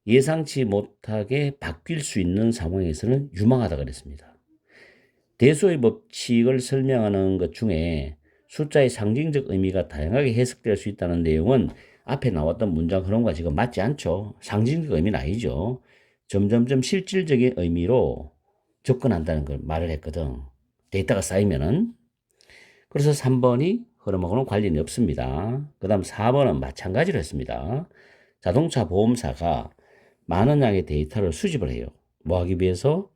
예상치 못하게 바뀔 수 있는 상황에서는 유망하다 그랬습니다. 대수의 법칙을 설명하는 것 중에 숫자의 상징적 의미가 다양하게 해석될 수 있다는 내용은 앞에 나왔던 문장 흐름과 지금 맞지 않죠. 상징적 의미는 아니죠. 점점점 실질적인 의미로 접근한다는 걸 말을 했거든. 데이터가 쌓이면은. 그래서 3번이 흐름하고는 관련이 없습니다. 그 다음 4번은 마찬가지로 했습니다. 자동차 보험사가 많은 양의 데이터를 수집을 해요. 뭐 하기 위해서?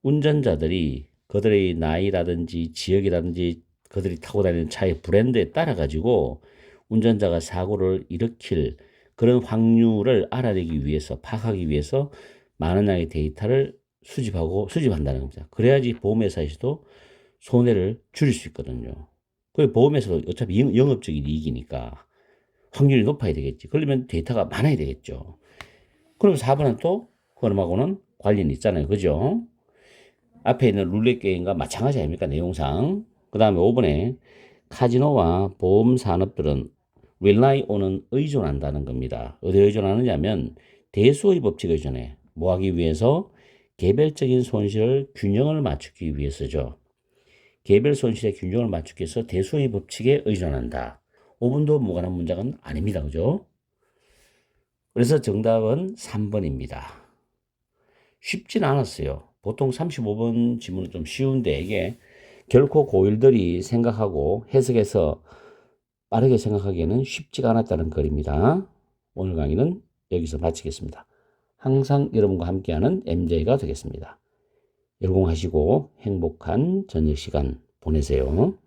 운전자들이 그들의 나이라든지 지역이라든지 그들이 타고 다니는 차의 브랜드에 따라 가지고 운전자가 사고를 일으킬 그런 확률을 알아내기 위해서, 파악하기 위해서 많은 양의 데이터를 수집한다는 겁니다. 그래야지 보험회사에서도 손해를 줄일 수 있거든요. 그 보험회사도 어차피 영업적인 이익이니까 확률이 높아야 되겠지. 그러면 데이터가 많아야 되겠죠. 그럼 4번은 또 흐름하고는 관련이 있잖아요. 그죠? 앞에 있는 룰렛 게임과 마찬가지 아닙니까? 내용상. 그 다음에 5번에 카지노와 보험 산업들은 rely on은 의존한다는 겁니다. 어디에 의존하느냐면 대수의 법칙에 의존해. 뭐 하기 위해서? 개별적인 손실을 균형을 맞추기 위해서죠. 개별 손실의 균형을 맞추기 위해서 대수의 법칙에 의존한다. 5번도 무관한 문장은 아닙니다. 그죠? 그래서 정답은 3번입니다. 쉽진 않았어요. 보통 35번 지문은 좀 쉬운데 이게 결코 고1들이 생각하고 해석해서 빠르게 생각하기에는 쉽지가 않았다는 글입니다. 오늘 강의는 여기서 마치겠습니다. 항상 여러분과 함께하는 MJ가 되겠습니다. 열공하시고 행복한 저녁 시간 보내세요.